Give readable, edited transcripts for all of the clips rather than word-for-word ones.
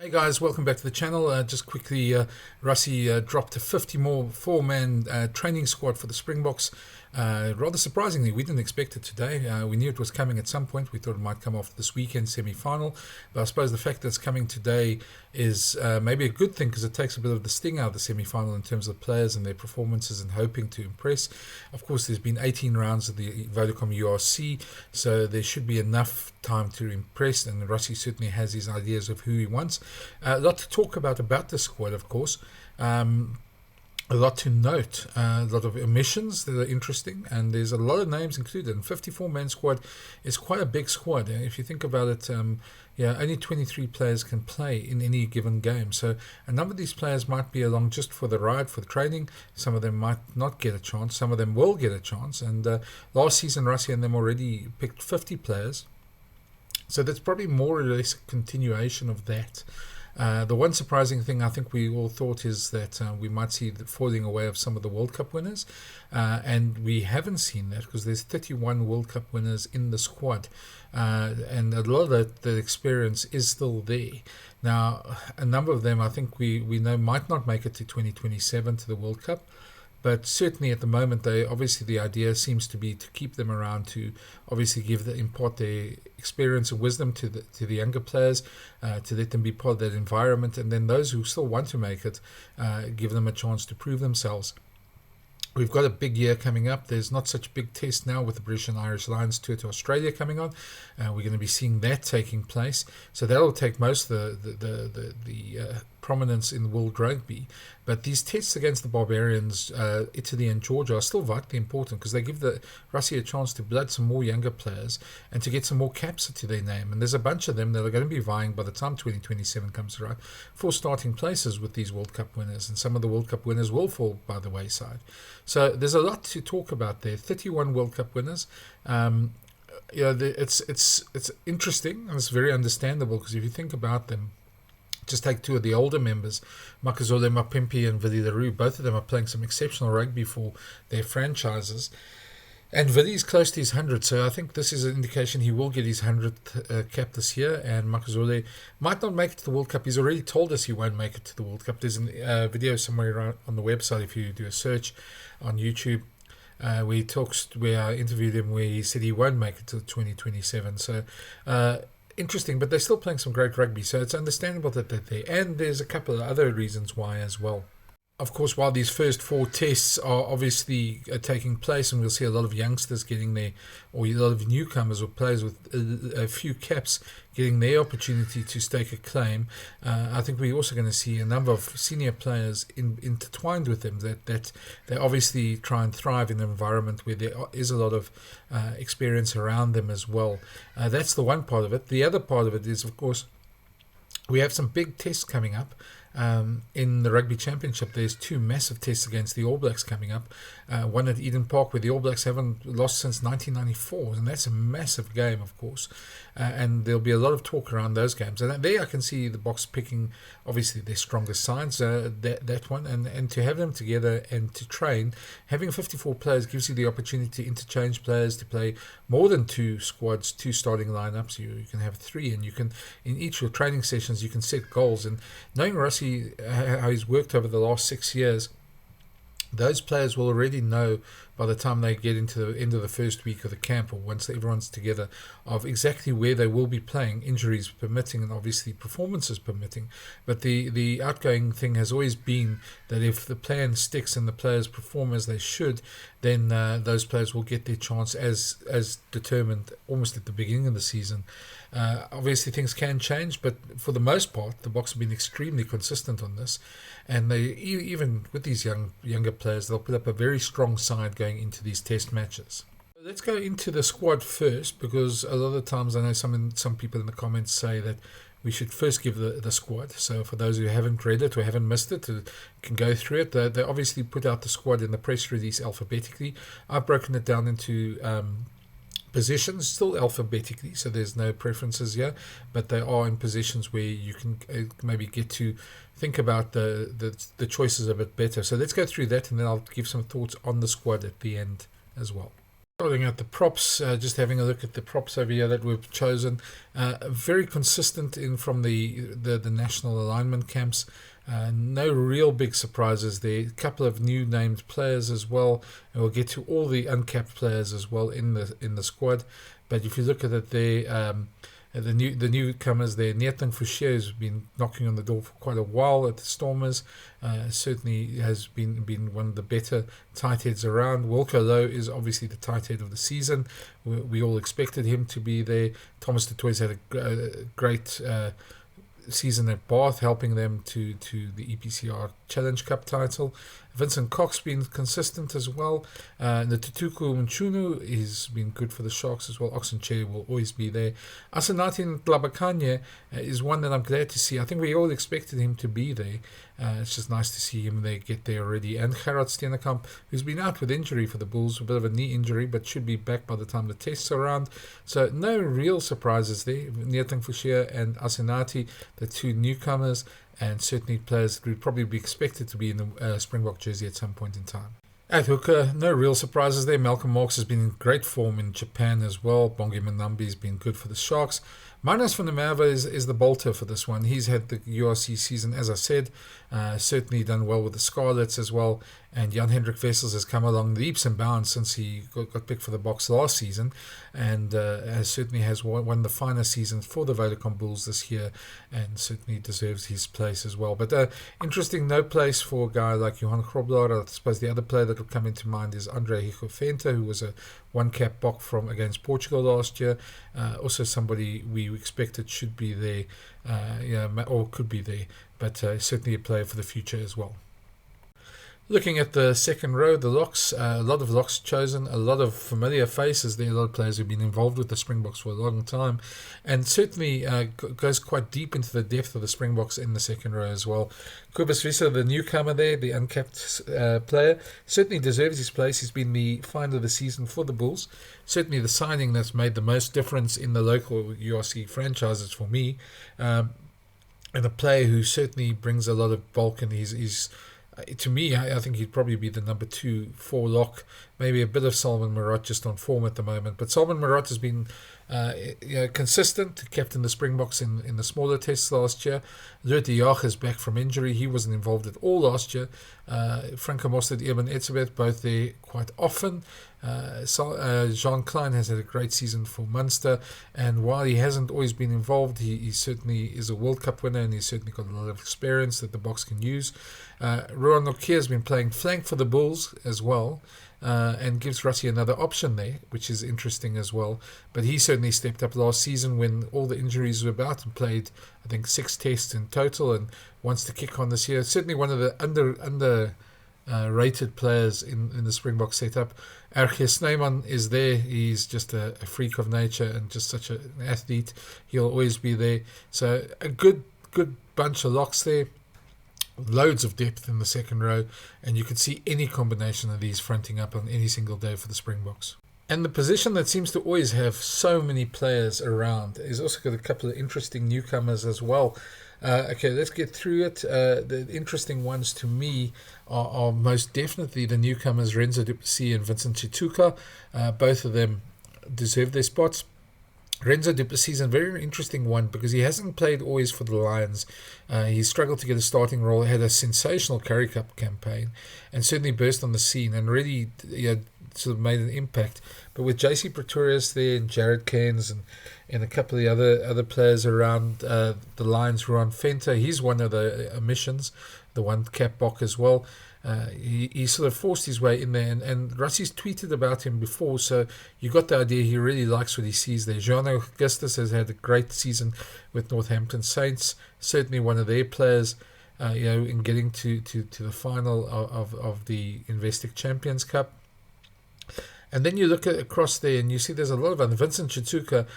Hey guys, welcome back to the channel. Just quickly, Rassie dropped a 4-man training squad for the Springboks. Rather surprisingly, we didn't expect it today. We knew it was coming at some point. We thought it might come after this weekend semi-final. But I suppose the fact that it's coming today is maybe a good thing, because it takes a bit of the sting out of the semi-final in terms of players and their performances and hoping to impress. Of course, there's been 18 rounds of the Vodacom URC, so there should be enough time to impress, and Rassie certainly has his ideas of who he wants. A lot to talk about the squad, of course. A lot to note, a lot of omissions that are interesting, and there's a lot of names included. And 54-man squad is quite a big squad. If you think about it, only 23 players can play in any given game. So a number of these players might be along just for the ride, for the training. Some of them might not get a chance. Some of them will get a chance. And last season, Rassie and them already picked 50 players. So that's probably more or less a continuation of that. The one surprising thing I think we all thought is that we might see the falling away of some of the World Cup winners, and we haven't seen that, because there's 31 World Cup winners in the squad, and a lot of the experience is still there. Now, a number of them I think we know might not make it to 2027 to the World Cup. But certainly at the moment, the idea seems to be to keep them around, to obviously impart their experience and wisdom to the younger players, to let them be part of that environment, and then those who still want to make it, give them a chance to prove themselves. We've got a big year coming up. There's not such a big test now with the British and Irish Lions tour to Australia coming on. We're going to be seeing that taking place. So that'll take most of the prominence in world rugby. But these tests against the Barbarians, Italy and Georgia, are still vitally important, because they give the Rassie a chance to blood some more younger players and to get some more caps to their name. And there's a bunch of them that are going to be vying by the time 2027 comes around for starting places with these World Cup winners. And some of the World Cup winners will fall by the wayside. So there's a lot to talk about there. 31 World Cup winners. It's interesting, and it's very understandable, because if you think about them, just take two of the older members, Makazole Mapimpi and Vili Leroux. Both of them are playing some exceptional rugby for their franchises. And Vili is close to his 100, so I think this is an indication he will get his 100th cap this year. And Makazole might not make it to the World Cup. He's already told us he won't make it to the World Cup. There's a video somewhere around on the website, if you do a search on YouTube, where I interviewed him, where he said he won't make it to 2027. So interesting, but they're still playing some great rugby, so it's understandable that they're there. And there's a couple of other reasons why as well. Of course, while these first 4 tests are obviously taking place, and we'll see a lot of youngsters getting there, or a lot of newcomers or players with a few caps getting their opportunity to stake a claim, I think we're also going to see a number of senior players intertwined with them, that they obviously try and thrive in an environment where there is a lot of experience around them as well. That's the one part of it. The other part of it is, of course, we have some big tests coming up. In the Rugby Championship, there's 2 massive tests against the All Blacks coming up. One at Eden Park, where the All Blacks haven't lost since 1994, and that's a massive game, of course. And there'll be a lot of talk around those games. And there I can see the Boks picking, obviously, their strongest sides, that one. And to have them together and to train, having 54 players gives you the opportunity to interchange players, to play more than 2 squads, 2 starting lineups. You can have 3, and you can, in each of your training sessions, you can set goals. And knowing Rassie, how he's worked over the last 6 years, those players will already know by the time they get into the end of the first week of the camp, or once everyone's together, of exactly where they will be playing, injuries permitting and obviously performances permitting. But the outgoing thing has always been that if the plan sticks and the players perform as they should, then those players will get their chance as determined almost at the beginning of the season. Obviously things can change, but for the most part the Boks have been extremely consistent on this, and they, even with these younger players, they'll put up a very strong side going into these test matches. Let's go into the squad first, because a lot of the times I know some people in the comments say that we should first give the squad. So for those who haven't read it or haven't missed it, can go through it. They obviously put out the squad in the press release alphabetically. I've broken it down into positions, still alphabetically, so there's no preferences here, but they are in positions where you can maybe get to think about the choices a bit better. So let's go through that, and then I'll give some thoughts on the squad at the end as well. Starting at the props, just having a look at the props over here that we've chosen. Very consistent in from the national alignment camps. No real big surprises there. A couple of new named players as well, and we'll get to all the uncapped players as well in the squad. But if you look at it there, the newcomers there, Nathan Fouchier has been knocking on the door for quite a while at the Stormers. Certainly has been one of the better tight heads around. Wilco Lowe is obviously the tight head of the season. We all expected him to be there. Thomas du Toit's had a great season at Bath, helping them to the EPCR Challenge Cup title. Vincent Cox been consistent as well. The Tutuku Mchunu has been good for the Sharks as well. Oxenchair will always be there. Asenati Tlabakanye is one that I'm glad to see. I think we all expected him to be there. It's just nice to see him get there already. And Gerard Steenekamp, who's been out with injury for the Bulls, a bit of a knee injury, but should be back by the time the tests are around. So no real surprises there. Nathan Fouchier and Asenati, the two newcomers, and certainly players that would probably be expected to be in the Springbok jersey at some point in time. At hooker, no real surprises there. Malcolm Marx has been in great form in Japan as well. Bongi Manambi has been good for the Sharks. Minus van der Merwe is the bolter for this one. He's had the URC season, as I said, certainly done well with the Scarlets as well. And Jan-Hendrik Wessels has come along leaps and bounds since he got picked for the Boks last season, and certainly has won the finer seasons for the Vodacom Bulls this year, and certainly deserves his place as well. But interesting, no place for a guy like Johan Grobler. I suppose the other player that will come into mind is Andre Higofenta, who was a one-cap Bok from against Portugal last year. Also somebody we expected should be there, or could be there, but certainly a player for the future as well. Looking at the second row, the locks, a lot of locks chosen, a lot of familiar faces there, a lot of players who've been involved with the Springboks for a long time, and certainly goes quite deep into the depth of the Springboks in the second row as well. Kobus Visser, the newcomer there, the uncapped player, certainly deserves his place. He's been the find of the season for the Bulls. Certainly the signing that's made the most difference in the local URC franchises for me, and a player who certainly brings a lot of bulk, and he's to me, I think he'd probably be the number 2-4 lock. Maybe a bit of Salman Marat just on form at the moment. But Salman Marat has been consistent, captain the Springboks in the smaller tests last year. Lut de Jager is back from injury. He wasn't involved at all last year. Franco Mostert, Eben Etzebeth, both there quite often. Jean Klein has had a great season for Munster, and while he hasn't always been involved, he certainly is a World Cup winner, and he's certainly got a lot of experience that the Boks can use. Rowan Nokia has been playing flank for the Bulls as well, and gives Rassie another option there, which is interesting as well. But he certainly stepped up last season when all the injuries were about, and played, I think, 6 tests in total, and wants to kick on this year. Certainly one of the rated players in the Springbok setup. Ergir Snyman is there. He's just a freak of nature and just such an athlete. He'll always be there. So a good bunch of locks there. Loads of depth in the second row, and you could see any combination of these fronting up on any single day for the Springboks. And the position that seems to always have so many players around is also got a couple of interesting newcomers as well. Okay, let's get through it. The interesting ones to me are most definitely the newcomers Renzo du Plessis and Vincent Chituka. Both of them deserve their spots. Renzo du Plessis is a very interesting one because he hasn't played always for the Lions. He struggled to get a starting role, had a sensational Currie Cup campaign, and certainly burst on the scene and really sort of made an impact. But with JC Pretorius there and Jared Cairns and a couple of the other players around the Lions, Ruan Fenter, he's one of the Omissions, the one cap Bok as well. He sort of forced his way in there, and Rassie's tweeted about him before, so you got the idea he really likes what he sees there. Jean Augustus has had a great season with Northampton Saints, certainly one of their players, in getting to the final of the Investec Champions Cup. And then you look across there and you see there's a lot of other. Vincent Chituka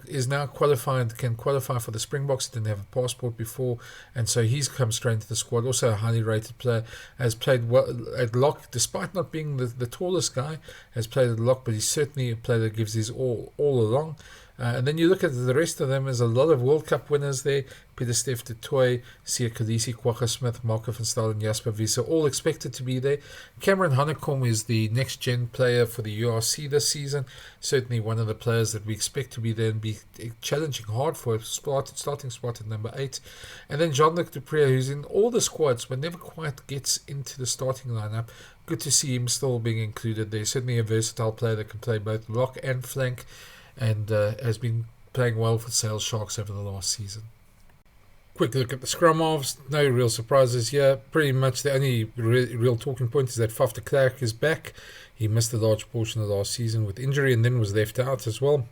is now qualified, can qualify for the Springboks. Didn't have a passport before, and so he's come straight into the squad. Also a highly rated player, has played well at lock, despite not being the tallest guy, has played at lock, but he's certainly a player that gives his all along. And then you look at the rest of them, there's a lot of World Cup winners there. Peter Steph de Toy, Sia Khaleesi, Kwagga Smith, Marco van Stal and Jasper Wiese, all expected to be there. Cameron Honeycomb is the next-gen player for the URC this season. Certainly one of the players that we expect to be there and be challenging hard for a starting spot at number 8. And then Jean-Luc Dupré, who's in all the squads but never quite gets into the starting lineup. Good to see him still being included there. Certainly a versatile player that can play both lock and flank, and has been playing well for Sale Sharks over the last season. Quick look at the scrum halves. No real surprises here. Pretty much the only real talking point is that Faf de Klerk is back. He missed a large portion of last season with injury and then was left out as well.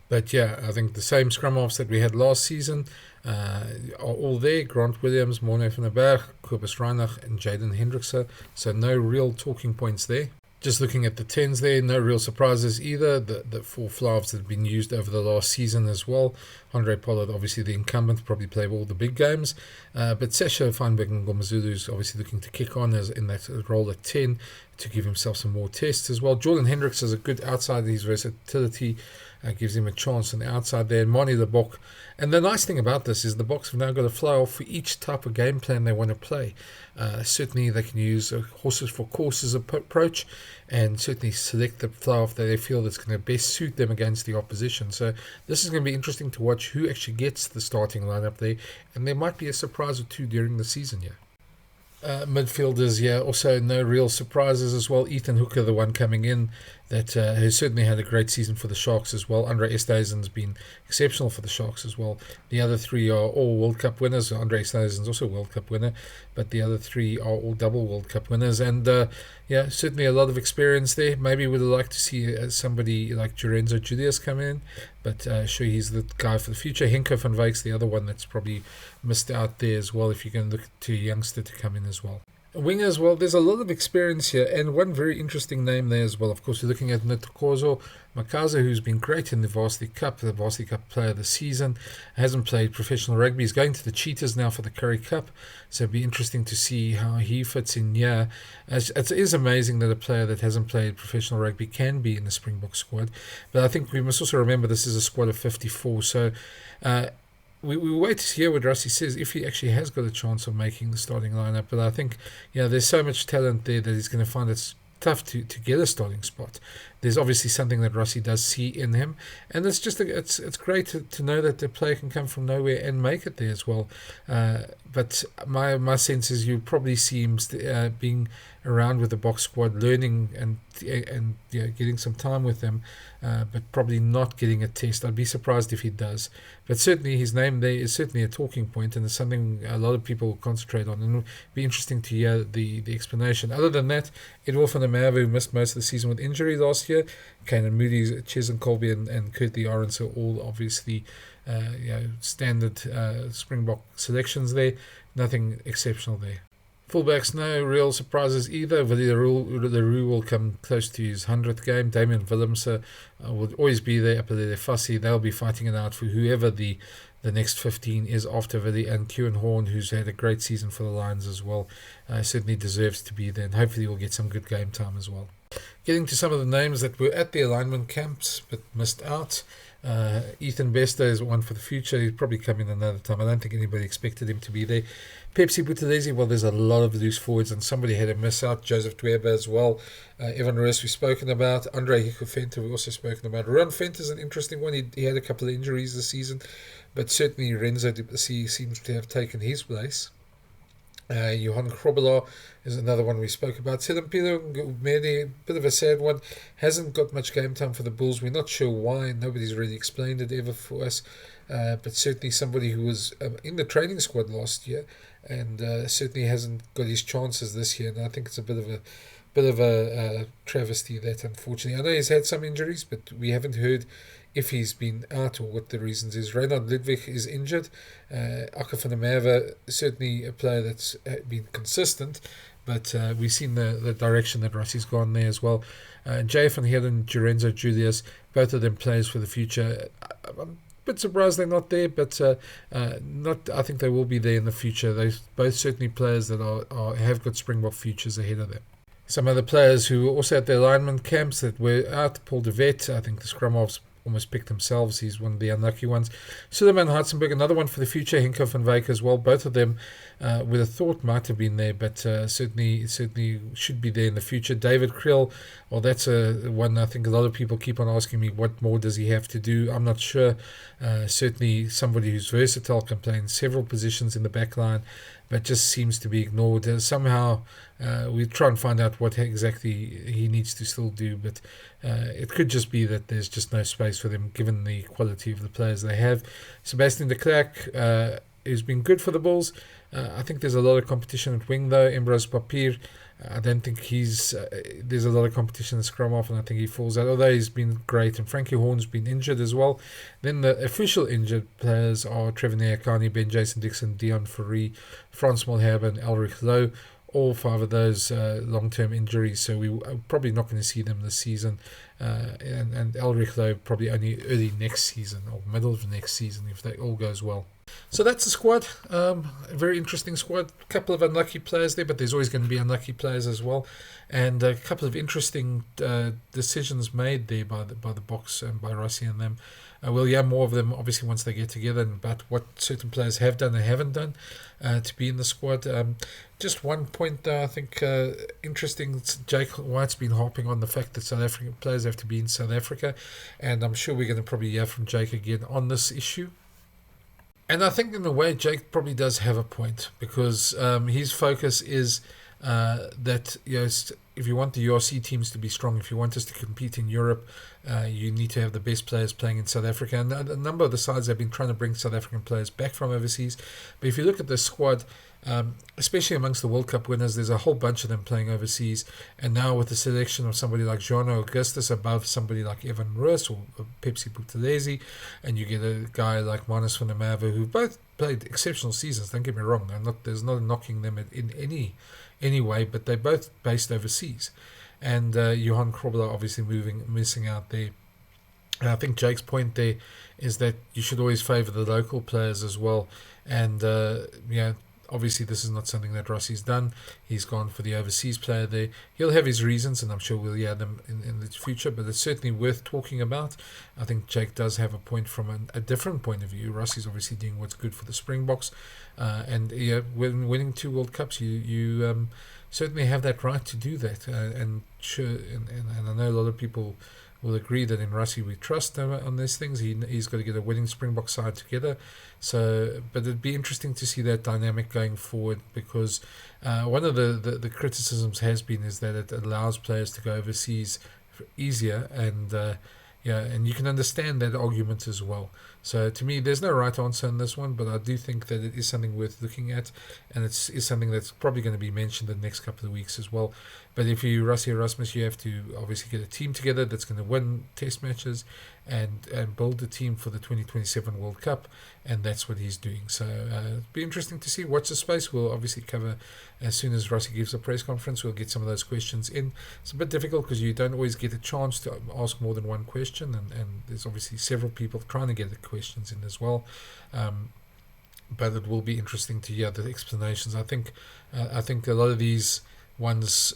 But yeah, I think the same scrum halves that we had last season are all there. Grant Williams, Morne van der Berg, Kobus Reinach and Jaden Hendrickse. So no real talking points there. Just looking at the 10s there, no real surprises either. The 4 flavs that have been used over the last season as well. Andre Pollard, obviously the incumbent, probably play all the big games. But Sasha Feinberg and Ngomazulu is obviously looking to kick on as in that role at 10 to give himself some more tests as well. Jordan Hendricks is a good outside. His versatility gives him a chance on the outside there. And Mani the BOK. And the nice thing about this is the BOKs have now got a flow for each type of game plan they want to play. Certainly they can use a horses for courses approach and certainly select the flow that they feel that's going to best suit them against the opposition. So this is going to be interesting to watch who actually gets the starting lineup there, and there might be a surprise or two during the season here. Midfielders, yeah, also no real surprises as well. Ethan Hooker, the one coming in, that has certainly had a great season for the Sharks as well. Andre Esthuizen's been exceptional for the Sharks as well. The other 3 are all World Cup winners. Andre Esthuizen's also a World Cup winner, but the other 3 are all double World Cup winners. And yeah, certainly a lot of experience there. Maybe would have liked to see somebody like Lorenzo Julius come in, but sure, he's the guy for the future. Henko van Wyk's the other one that's probably missed out there as well, if you can look to a youngster to come in as well. Wingers, well, there's a lot of experience here, and one very interesting name there as well. Of course, you're looking at Ntokozo Makaza, who's been great in the Varsity Cup player of the season. Hasn't played professional rugby. He's going to the Cheetahs now for the Currie Cup, so it'll be interesting to see how he fits in here. It is amazing that a player that hasn't played professional rugby can be in the Springbok squad, but I think we must also remember this is a squad of 54, so we wait to hear what Rassie says, if he actually has got a chance of making the starting lineup. But I think, there's so much talent there that he's going to find it's tough to get a starting spot. There's obviously something that Rassie does see in him, and it's just it's great to know that the player can come from nowhere and make it there as well. But my sense is you probably see him being around with the BOK squad, learning and getting some time with them, but probably not getting a test. I'd be surprised if he does. But certainly his name there is certainly a talking point, and it's something a lot of people concentrate on, and it'll be interesting to hear the explanation. Other than that, Edwin van der Merwe, who missed most of the season with injury last year, Kanan Moody, Ches and Colby and Kurt Lee Arons are all obviously standard Springbok selections there. Nothing exceptional there. Fullbacks, no real surprises either. Willie Leroux will come close to his 100th game. Damien Willemse will always be there. Apelele Fassi, they'll be fighting it out for whoever the next 15 is after Willie. And Kieran Horn, who's had a great season for the Lions as well, certainly deserves to be there. And hopefully we'll get some good game time as well. Getting to some of the names that were at the alignment camps but missed out. Ethan Bester is one for the future. He'll probably come in another time. I don't think anybody expected him to be there. Pepsi Buthelezi, well, there's a lot of loose forwards and somebody had a miss out. Joseph Dweba as well. Evan Reyes we've spoken about. Andre Hikofenta we've also spoken about. Ruan Fent is an interesting one. He had a couple of injuries this season, but certainly Renzo Du Plessis seems to have taken his place. Johan Grobelaar is another one we spoke about. Selampilo Ngumeni, a bit of a sad one, hasn't got much game time for the Bulls. We're not sure why. Nobody's really explained it ever for us. But certainly somebody who was in the training squad last year and certainly hasn't got his chances this year. And I think it's a bit of a travesty that, unfortunately. I know he's had some injuries, but we haven't heard if he's been out or what the reasons is. Reinhard Ludwig is injured. Akka van der Merwe, certainly a player that's been consistent, but we've seen the direction that Rassie's gone there as well. Jay van Heerden, Lorenzo Julius, both of them players for the future. I'm a bit surprised they're not there, but I think they will be there in the future. They're both certainly players that have got Springbok futures ahead of them. Some other players who were also at the alignment camps that were out, Paul de Vet, I think the scrum halves almost picked themselves. He's one of the unlucky ones. Suleiman Hartzenberg, another one for the future. Henko van Wyk as well. Both of them with a thought might have been there, but certainly should be there in the future. David Krill, well, that's one I think a lot of people keep on asking me, what more does he have to do? I'm not sure. Certainly somebody who's versatile, can play in several positions in the back line, but just seems to be ignored. Somehow we try and find out what exactly he needs to still do, but it could just be that there's just no space for them given the quality of the players they have. Sebastian de Klerk has been good for the Bulls. I think there's a lot of competition at wing though. Embrose Papier, I don't think there's a lot of competition in scrum off, and I think he falls out, although he's been great. And Frankie Horn's been injured as well. Then the official injured players are Trevor Neakani, Ben Jason Dixon, Dion Fourie, Frans Mulherbe and Elrich Lowe. All 5 of those long-term injuries, so we're probably not going to see them this season. And Elrich Lowe probably only early next season or middle of next season if that all goes well. So that's the squad. A very interesting squad. A couple of unlucky players there, but there's always going to be unlucky players as well. And a couple of interesting decisions made there by the box and by Rassie and them. We'll hear more of them obviously once they get together, and about what certain players have done and haven't done to be in the squad. Just one point I think interesting. Jake White's been harping on the fact that South African players have to be in South Africa, and I'm sure we're going to probably hear from Jake again on this issue. And I think in a way Jake probably does have a point, because his focus is that if you want the URC teams to be strong, if you want us to compete in Europe, you need to have the best players playing in South Africa. And a number of the sides have been trying to bring South African players back from overseas. But if you look at the squad, especially amongst the World Cup winners, there's a whole bunch of them playing overseas. And now with the selection of somebody like Jono Augustus above somebody like Evan Roos or Pepsi Buthelezi, and you get a guy like Manus van der Merwe, who both played exceptional seasons, don't get me wrong. There's not knocking them in any way, but they're both based overseas. And Johan Krobler obviously missing out there. And I think Jake's point there is that you should always favour the local players as well. And obviously this is not something that Rassie's done. He's gone for the overseas player there. He'll have his reasons, and I'm sure we'll hear them in the future, but it's certainly worth talking about. I think Jake does have a point from a different point of view. Rassie's obviously doing what's good for the Springboks, and when winning 2 World Cups, you certainly have that right to do that. And I know a lot of people will agree that in Rassie we trust on these things. He's got to get a winning Springbok side together. So, but it'd be interesting to see that dynamic going forward, because one of the criticisms has been is that it allows players to go overseas easier, and and you can understand that argument as well. So to me, there's no right answer in this one, but I do think that it is something worth looking at, and is something that's probably going to be mentioned in the next couple of weeks as well. But if you're Rassie Erasmus, you have to obviously get a team together that's going to win test matches and build a team for the 2027 World Cup, and that's what he's doing. So it'll be interesting to see. Watch the space. We'll obviously cover as soon as Rassie gives a press conference. We'll get some of those questions in. It's a bit difficult because you don't always get a chance to ask more than one question, and there's obviously several people trying to get the questions in as well. But it will be interesting to hear the explanations. I think a lot of these ones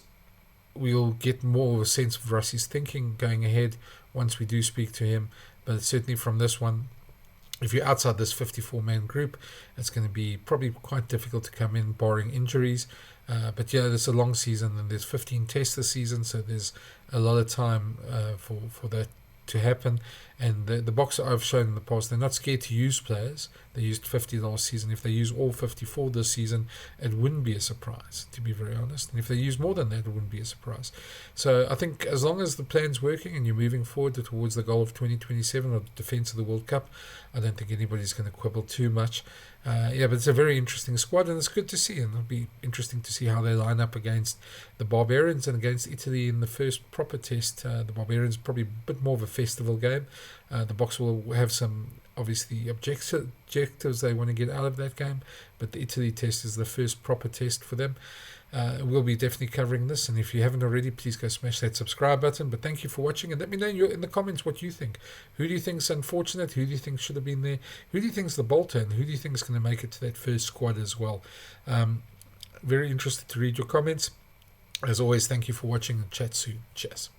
we'll get more of a sense of Rassie's thinking going ahead once we do speak to him. But certainly from this one, if you're outside this 54-man group, it's going to be probably quite difficult to come in, barring injuries. But it's a long season, and there's 15 tests this season, so there's a lot of time for that to happen. And the boxer I've shown in the past, they're not scared to use players. They used 50 last season. If they use all 54 this season, it wouldn't be a surprise, to be very honest. And if they use more than that, it wouldn't be a surprise. So I think as long as the plan's working and you're moving forward towards the goal of 2027 or defence of the World Cup, I don't think anybody's going to quibble too much. But it's a very interesting squad, and it's good to see, and it'll be interesting to see how they line up against the Barbarians and against Italy in the first proper test. The Barbarians probably a bit more of a festival game. The Boks will have some obviously objectives they want to get out of that game, but the Italy test is the first proper test for them. We'll be definitely covering this, and if you haven't already, please go smash that subscribe button. But thank you for watching, and let me know in the comments what you think. Who do you think's unfortunate? Who do you think should have been there? Who do you think's the bolter? And who do you think is going to make it to that first squad as well? Very interested to read your comments. As always, thank you for watching, and chat soon. Cheers.